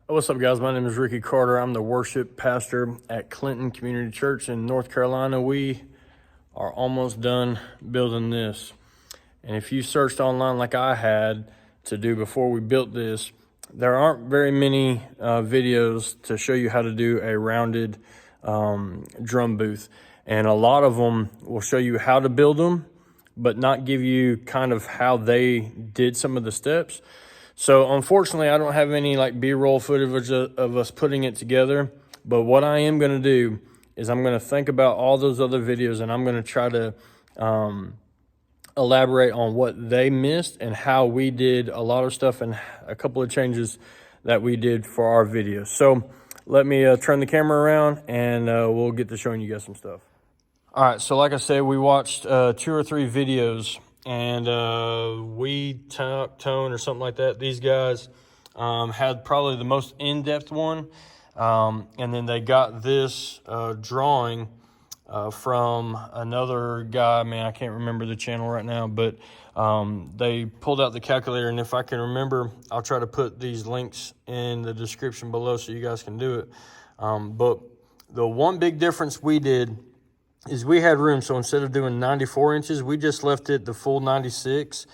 What's up, guys? My name is Ricky Carter. I'm the worship pastor at Clinton Community Church in North Carolina. We are almost done building this. And if you searched online like I had to do before we built this, there aren't very many videos to show you how to do a rounded drum booth. And a lot of them will show you how to build them, but not give you kind of how they did some of the steps. So unfortunately, I don't have any like B-roll footage of us putting it together. But what I am going to do is I'm going to think about all those other videos, and I'm going to try to elaborate on what they missed and how we did a lot of stuff and a couple of changes that we did for our videos. So let me turn the camera around and we'll get to showing you guys some stuff. All right, so like I said, we watched 2 or 3 videos, and we tone or something like that. These guys had probably the most in-depth one, and then they got this drawing from another guy. Man, I can't remember the channel right now, but they pulled out the calculator, and if I can remember, I'll try to put these links in the description below so you guys can do it. But the one big difference we did is we had room. So instead of doing 94 inches, we just left it the full 96.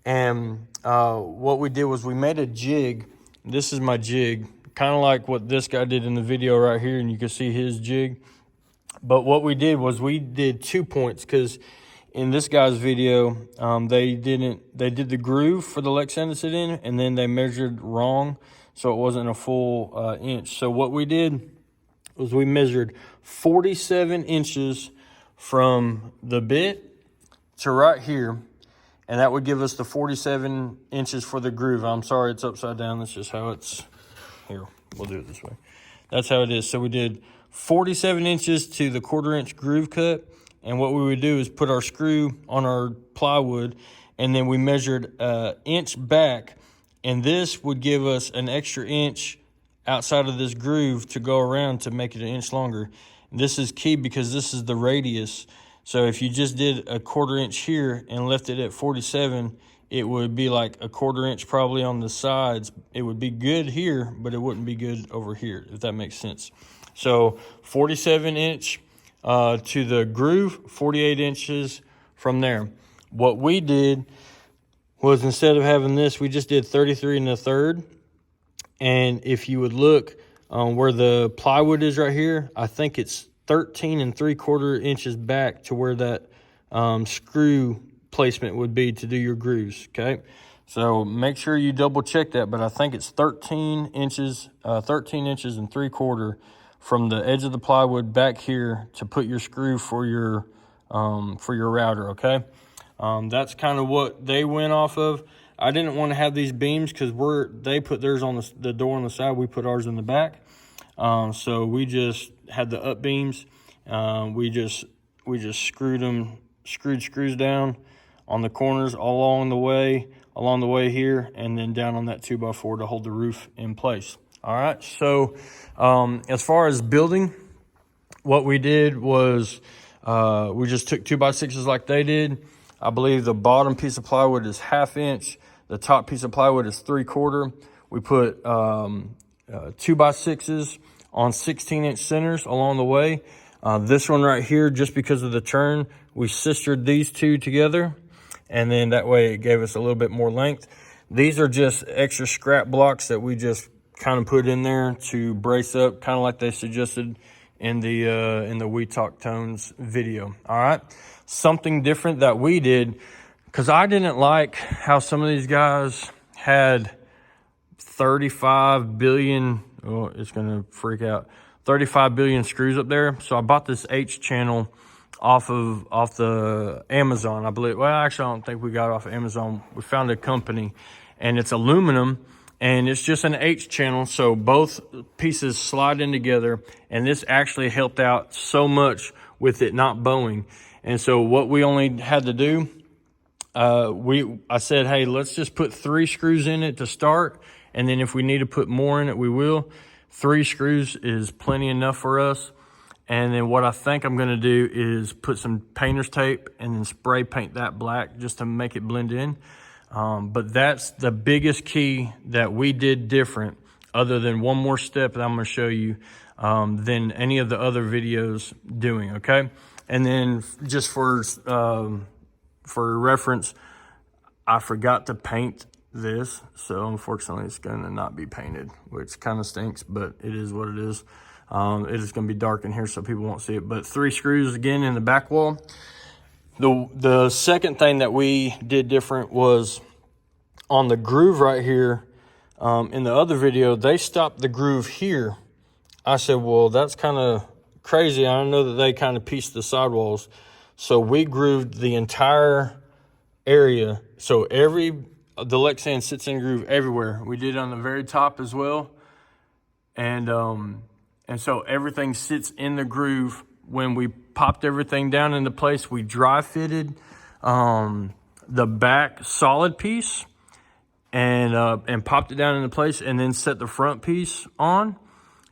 And what we did was we made a jig. This is my jig, kind of like what this guy did in the video right here, and you can see his jig. But what we did was we did 2 points, because in this guy's video, they did the groove for the Lex end to sit in, and then they measured wrong, so it wasn't a full inch. So what we did was we measured 47 inches from the bit to right here, and that would give us the 47 inches for the groove. I'm sorry it's upside down. That's just how it's here. We'll do it this way. That's how it is. So we did 47 inches to the 1/4 inch groove cut, and what we would do is put our screw on our plywood, and then we measured an inch back, and this would give us an extra inch outside of this groove to go around to make it an inch longer. This is key because this is the radius. So if you just did a 1/4 inch here and left it at 47, it would be like a 1/4 inch probably on the sides. It would be good here, but it wouldn't be good over here, if that makes sense. So 47 inch to the groove, 48 inches from there. What we did was, instead of having this, we just did 33 1/3. And if you would look where the plywood is right here, I think it's 13 3/4 inches back to where that screw placement would be to do your grooves, okay? So make sure you double check that, but I think it's 13 inches 3/4 from the edge of the plywood back here to put your screw for your router, okay? That's kind of what they went off of. I didn't want to have these beams because they put theirs on the door on the side. We put ours in the back. So we just had the up beams. We just screwed screws down on the corners along the way here, and then down on that 2x4 to hold the roof in place. All right. So as far as building, what we did was we just took 2x6s like they did. I believe the bottom piece of plywood is 1/2 inch. The top piece of plywood is 3/4. We put 2x6s on 16-inch centers along the way. This one right here, just because of the turn, we sistered these two together, and then that way it gave us a little bit more length. These are just extra scrap blocks that we just kind of put in there to brace up, kind of like they suggested in the We Talk Tones video. All right. Something different that we did, because I didn't like how some of these guys had 35 billion, oh, it's going to freak out, 35 billion screws up there. So I bought this H channel off the Amazon, I believe. Well, actually, I don't think we got it off of Amazon. We found a company, and it's aluminum, and it's just an H channel, so both pieces slide in together, and this actually helped out so much with it not bowing. And so what we only had to do, I said, hey, let's just put 3 screws in it to start, and then if we need to put more in it, we will. 3 screws is plenty enough for us. And then what I think I'm going to do is put some painter's tape and then spray paint that black just to make it blend in. But that's the biggest key that we did different other than one more step that I'm going to show you than any of the other videos doing, okay? And then just for reference, I forgot to paint this, so unfortunately it's going to not be painted, which kind of stinks, but it is what it is. It is going to be dark in here so people won't see it. But 3 screws again in the back wall. The second thing that we did different was on the groove right here. In the other video, they stopped the groove here. I said, well, that's kind of crazy. I know that they kind of pieced the sidewalls. So we grooved the entire area. So the Lexan sits in groove everywhere. We did it on the very top as well. And so everything sits in the groove. When we popped everything down into place, we dry fitted the back solid piece and popped it down into place, and then set the front piece on.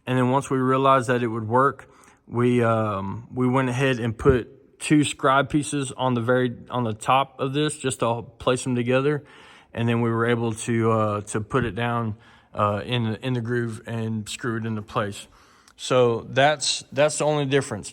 And then once we realized that it would work, we went ahead and put 2 scribe pieces on the top of this just to place them together. And then we were able to put it down in the groove and screw it into place. So that's the only difference.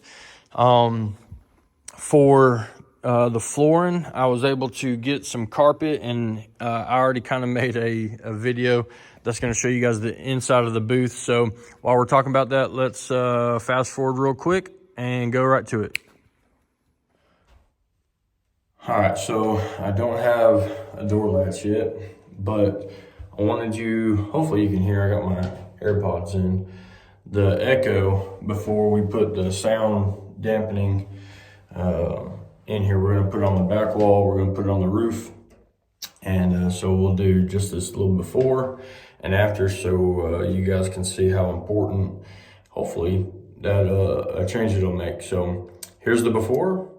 For the flooring, I was able to get some carpet, and I already kind of made a video that's going to show you guys the inside of the booth. So while we're talking about that, let's fast forward real quick and go right to it. All right, so I don't have a door latch yet, but I wanted you, hopefully you can hear, I got my AirPods in, the echo before we put the sound dampening in here. We're gonna put it on the back wall, we're gonna put it on the roof, and so we'll do just this little before and after, so you guys can see how important, hopefully, that a change it'll make. So here's the before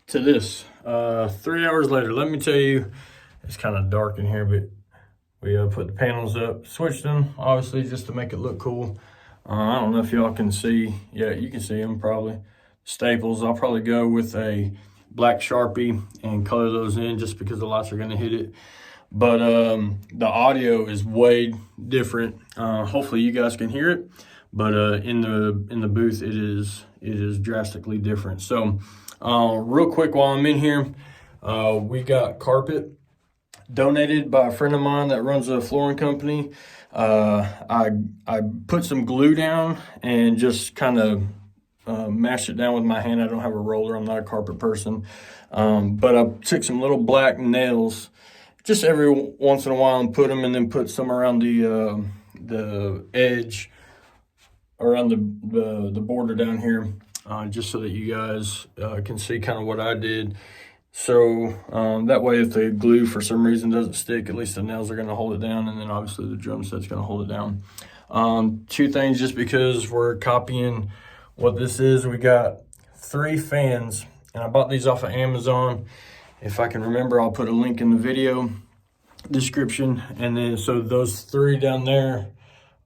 to this. 3 hours later, let me tell you, it's kind of dark in here, but we put the panels up, switched them, obviously, just to make it look cool. I don't know if y'all can see. Yeah, you can see them probably. Staples, I'll probably go with a black Sharpie and color those in just because the lights are going to hit it. But the audio is way different. Hopefully you guys can hear it, but in the booth it is drastically different. So real quick while I'm in here, we got carpet donated by a friend of mine that runs a flooring company. I put some glue down and just kind of mashed it down with my hand. I don't have a roller. I'm not a carpet person. But I took some little black nails just every once in a while and put them, and then put some around the edge, around the border down here, just so that you guys can see kind of what I did. So that way, if the glue for some reason doesn't stick, at least the nails are going to hold it down, and then obviously the drum set's going to hold it down. 2 things, just because we're copying what this is. We got 3 fans, and I bought these off of Amazon. If I can remember, I'll put a link in the video description. And then so those 3 down there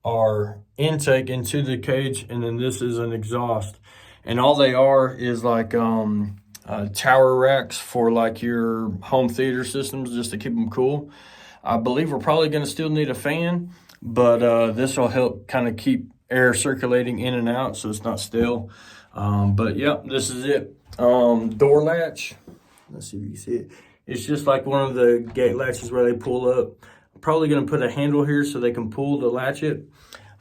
are intake into the cage, and then this is an exhaust. And all they are is like tower racks for like your home theater systems, just to keep them cool. I believe we're probably going to still need a fan, but this will help kind of keep air circulating in and out so it's not stale. But yeah, this is it. Door latch, let's see if you can see it. It's just like one of the gate latches where they pull up. I'm probably going to put a handle here so they can pull to latch it,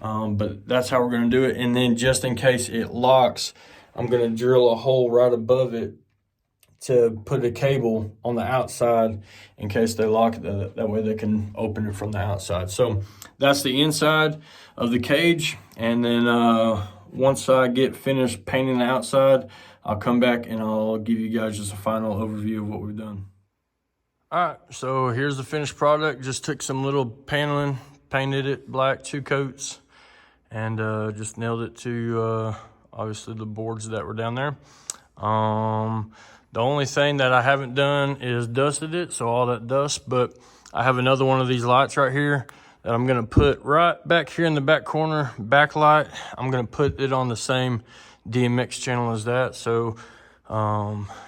but that's how we're going to do it. And then just in case it locks, I'm going to drill a hole right above it to put a cable on the outside in case they lock it. That way they can open it from the outside. So that's the inside of the cage. And then once I get finished painting the outside, I'll come back and I'll give you guys just a final overview of what we've done. All right, so here's the finished product. Just took some little paneling, painted it black, 2 coats, and just nailed it to obviously the boards that were down there. The only thing that I haven't done is dusted it, so all that dust, but I have another one of these lights right here that I'm gonna put right back here in the back corner, backlight. I'm gonna put it on the same DMX channel as that, so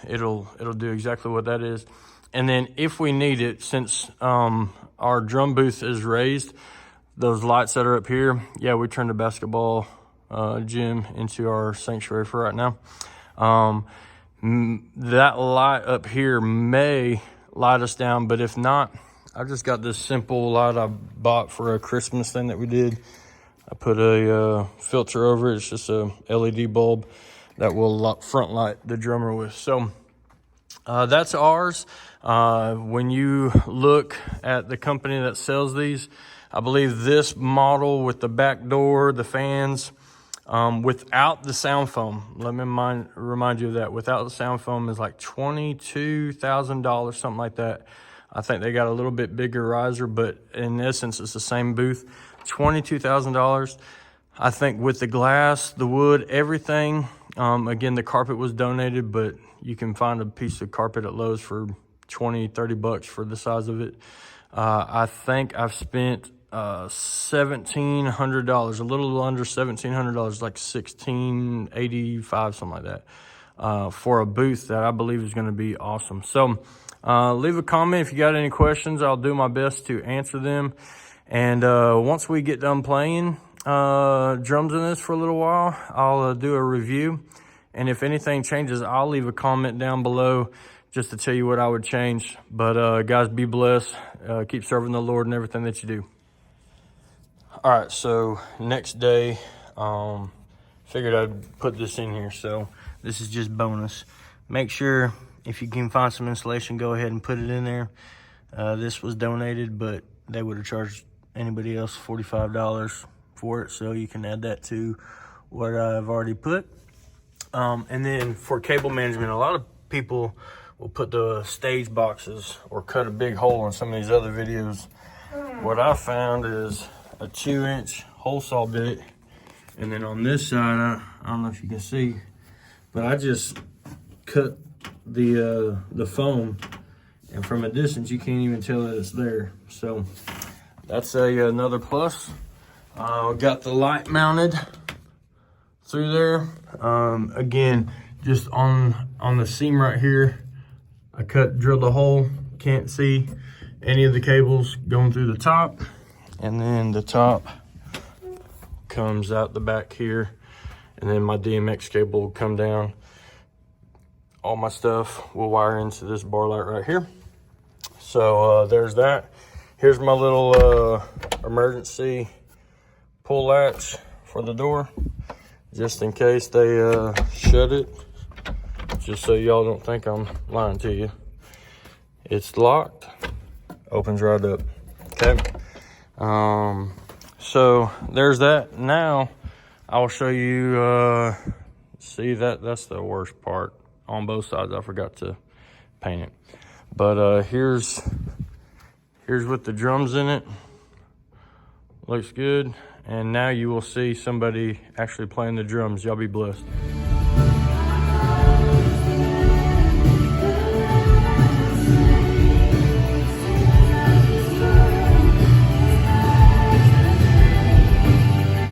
it'll do exactly what that is. And then if we need it, since our drum booth is raised, those lights that are up here, yeah, we turned the basketball gym into our sanctuary for right now. That light up here may light us down, but if not, I just got this simple light I bought for a Christmas thing that we did. I put a filter over it. It's just a LED bulb that will front light the drummer with. So that's ours. When you look at the company that sells these, I believe this model with the back door, the fans, without the sound foam, let me remind you of that. Without the sound foam is like $22,000, something like that. I think they got a little bit bigger riser, but in essence, it's the same booth. $22,000. I think with the glass, the wood, everything. Again, the carpet was donated, but you can find a piece of carpet at Lowe's for 20, 30 bucks for the size of it. I think I've spent $1,700, a little under $1,700, like $1,685, something like that, for a booth that I believe is going to be awesome. So leave a comment if you got any questions. I'll do my best to answer them. And once we get done playing drums in this for a little while, I'll do a review. And if anything changes, I'll leave a comment down below just to tell you what I would change. But guys, be blessed. Keep serving the Lord in everything that you do. All right, so next day, figured I'd put this in here. So this is just bonus. Make sure if you can find some insulation, go ahead and put it in there. This was donated, but they would have charged anybody else $45 for it. So you can add that to what I've already put. And then for cable management, a lot of people will put the stage boxes or cut a big hole in some of these other videos. What I found is a 2-inch hole saw bit, and then on this side, I don't know if you can see, but I just cut the foam, and from a distance you can't even tell that it's there. So that's another plus. Got the light mounted through there. Again, just on the seam right here, I drilled a hole. Can't see any of the cables going through the top. And then the top comes out the back here. And then my DMX cable will come down. All my stuff will wire into this bar light right here. So there's that. Here's my little emergency pull latch for the door, just in case they shut it. Just so y'all don't think I'm lying to you. It's locked, opens right up, okay? So there's that. Now I'll show you, see that's the worst part on both sides. I forgot to paint it. But here's with the drums in it. Looks good. And now you will see somebody actually playing the drums. Y'all be blessed.